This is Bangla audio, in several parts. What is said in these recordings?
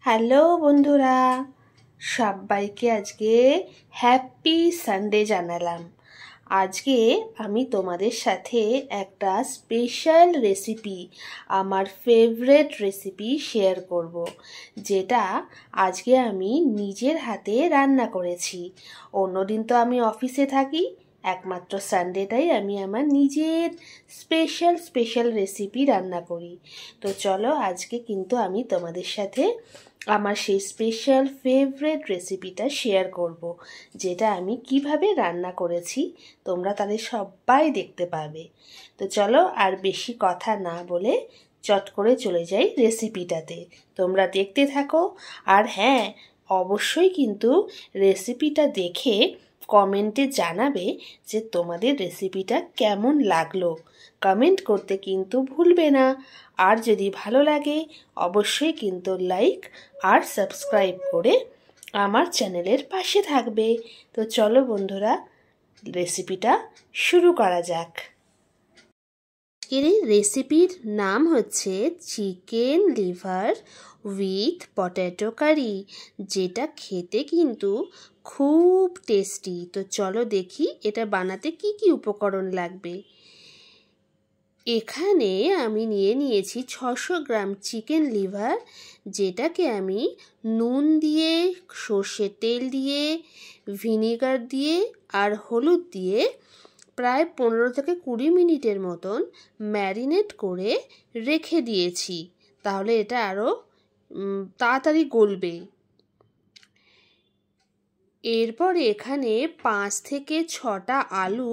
হ্যালো বন্ধুরা, সবাইকে আজকে হ্যাপি সানডে জানালাম। আজকে আমি তোমাদের সাথে একটা স্পেশাল রেসিপি, আমার ফেভারিট রেসিপি শেয়ার করব, যেটা আজকে আমি নিজের হাতে রান্না করেছি। অন্যদিন তো আমি অফিসে থাকি, একমাত্র সানডেটাই আমি আমার নিজের স্পেশাল রেসিপি রান্না করি। তো চলো, আজকে কিন্তু আমি তোমাদের সাথে আমার সেই স্পেশাল ফেভারিট রেসিপিটা শেয়ার করব, যেটা আমি কিভাবে রান্না করেছি তোমরা তাদের সবাই দেখতে পাবে। তো চলো, আর বেশি কথা না বলে চট করে চলে যাই রেসিপিটাতে। তোমরা দেখতে থাকো। আর হ্যাঁ, অবশ্যই কিন্তু রেসিপিটা দেখে কমেন্টে জানাবে যে তোমাদের রেসিপিটা কেমন লাগলো। কমেন্ট করতে কিন্তু ভুলবে না। আর যদি ভালো লাগে অবশ্যই কিন্তু লাইক আর সাবস্ক্রাইব করে আমার চ্যানেলের পাশে থাকবে। তো চলো বন্ধুরা, রেসিপিটা শুরু করা যাক। আজকের এই রেসিপির নাম হচ্ছে চিকেন লিভার উইথ পটেটো কারি, যেটা খেতে কিন্তু খুব টেস্টি। তো চলো দেখি এটা বানাতে কি কি উপকরণ লাগবে। এখানে আমি নিয়েছি 600 গ্রাম চিকেন লিভার, যেটাকে আমি নুন দিয়ে, সর্ষের তেল দিয়ে, ভিনিগার দিয়ে আর হলুদ দিয়ে প্রায় 15 থেকে 20 মিনিটের মতন ম্যারিনেট করে রেখে দিয়েছি, তাহলে এটা আরও তাড়াতাড়ি গলবে। এরপরে এখানে 5 থেকে 6টা আলু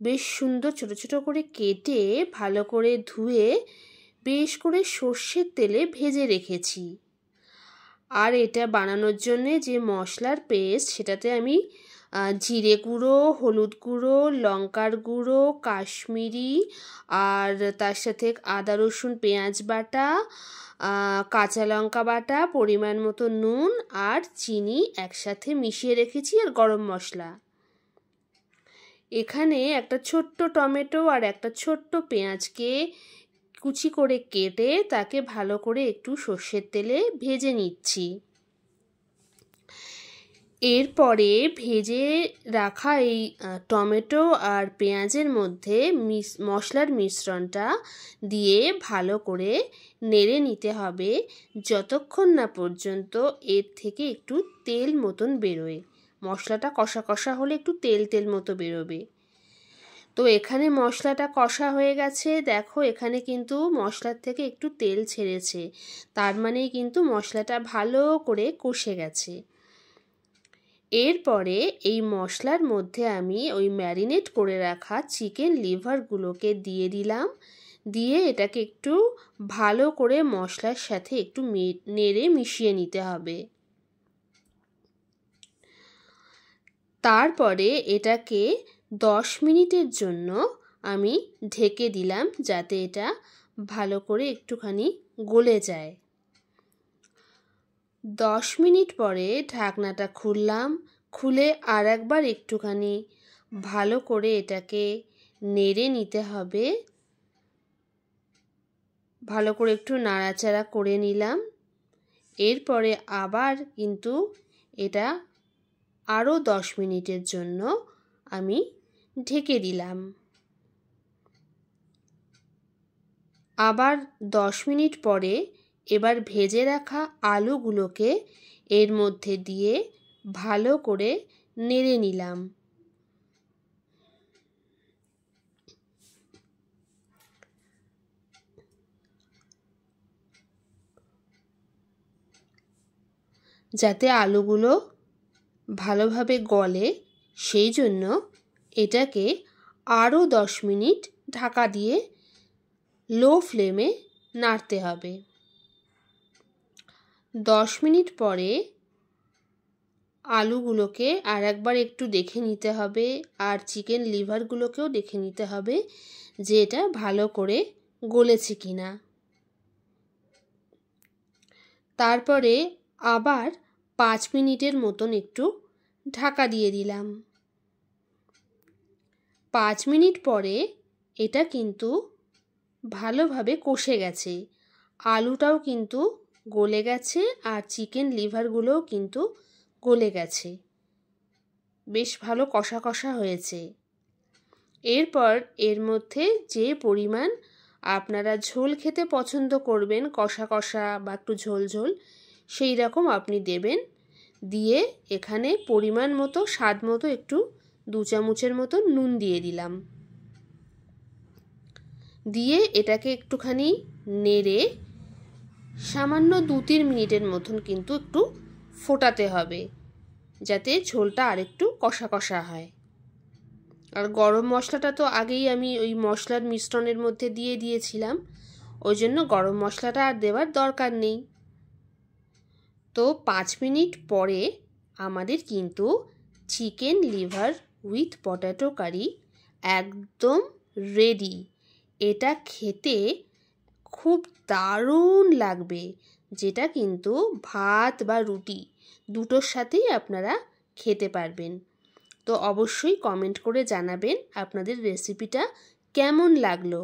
বেশ সুন্দর ছোট ছোট করে কেটে ভালো করে ধুয়ে বেশ করে সর্ষের তেলে ভেজে রেখেছি। আর এটা বানানোর জন্যে যে মশলার পেস্ট, সেটাতে আমি জিরে গুঁড়ো, হলুদ গুঁড়ো, লঙ্কার গুঁড়ো, কাশ্মীরি, আর তার সাথে আদা রসুন পেঁয়াজ বাটা, কাঁচা লঙ্কা বাটা, পরিমাণ মতো নুন আর চিনি একসাথে মিশিয়ে রেখেছি, আর গরম মশলা। এখানে একটা ছোট্ট টমেটো আর একটা ছোট্ট পেঁয়াজকে কুচি করে কেটে তাকে ভালো করে একটু সর্ষের তেলে ভেজে নিচ্ছি। এরপরে ভেজে রাখা এই টমেটো আর পেঁয়াজের মধ্যে মশলার মিশ্রণটা দিয়ে ভালো করে নেড়ে নিতে হবে, যতক্ষণ না পর্যন্ত এর থেকে একটু তেল মতন বেরোয়। মশলাটা কষা কষা হলে একটু তেল তেল মতো বেরোবে। তো এখানে মশলাটা কষা হয়ে গেছে, দেখো এখানে কিন্তু মশলার থেকে একটু তেল ছেড়েছে, তার মানেই কিন্তু মশলাটা ভালো করে কষে গেছে। এরপরে এই মশলার মধ্যে আমি ওই ম্যারিনেট করে রাখা চিকেন লিভারগুলোকে দিয়ে দিলাম, দিয়ে এটাকে একটু ভালো করে মশলার সাথে একটু নেড়ে মিশিয়ে নিতে হবে। তারপরে এটাকে 10 মিনিটের জন্য আমি ঢেকে দিলাম, যাতে এটা ভালো করে একটুখানি গলে যায়। 10 মিনিট পরে ঢাকনাটা খুললাম, খুলে আর একবার একটুখানি ভালো করে এটাকে নেড়ে নিতে হবে। ভালো করে একটু নাড়াচাড়া করে নিলাম। এরপরে আবার কিন্তু এটা আরও 10 মিনিটের জন্য আমি ঢেকে দিলাম। আবার 10 মিনিট পরে এবার ভেজে রাখা আলুগুলোকে এর মধ্যে দিয়ে ভালো করে নেড়ে নিলাম। যাতে আলুগুলো ভালোভাবে গলে, সেই জন্য এটাকে আরও 10 মিনিট ঢাকা দিয়ে লো ফ্লেমে নাড়তে হবে। 10 মিনিট পরে আলুগুলোকে আর একবার একটু দেখে নিতে হবে, আর চিকেন লিভারগুলোকেও দেখে নিতে হবে যে এটা ভালো করে গলেছে কিনা। তারপরে আবার 5 মিনিটের মতন একটু ঢাকা দিয়ে দিলাম। 5 মিনিট পরে এটা কিন্তু ভালোভাবে কষে গেছে, আলুটাও কিন্তু গলে গেছে আর চিকেন লিভারগুলোও কিন্তু গলে গেছে, বেশ ভালো কষা কষা হয়েছে। এরপর এর মধ্যে যে পরিমাণ আপনারা ঝোল খেতে পছন্দ করবেন, কষা কষা বা একটু ঝোল ঝোল, সেই রকম আপনি দেবেন। দিয়ে এখানে পরিমাণ মতো স্বাদ মতো একটু 2 চামচের মতো নুন দিয়ে দিলাম। দিয়ে এটাকে একটুখানি নেড়ে সামান্য 2-3 মিনিটের মতন কিন্তু একটু ফোটাতে হবে, যাতে ঝোলটা আরেকটু কষা কষা হয়। আর গরম মশলাটা তো আগেই আমি ওই মশলার মিশ্রণের মধ্যে দিয়ে দিয়েছিলাম, ওই জন্য গরম মশলাটা আর দেওয়ার দরকার নেই। তো 5 মিনিট পরে আমাদের কিন্তু চিকেন লিভার উইথ পটেটো কারি একদম রেডি। এটা খেতে খুব দারুণ লাগবে, যেটা কিন্তু ভাত বা রুটি দুটোর সাথেই আপনারা খেতে পারবেন। তো অবশ্যই কমেন্ট করে জানাবেন আপনাদের রেসিপিটা কেমন লাগলো।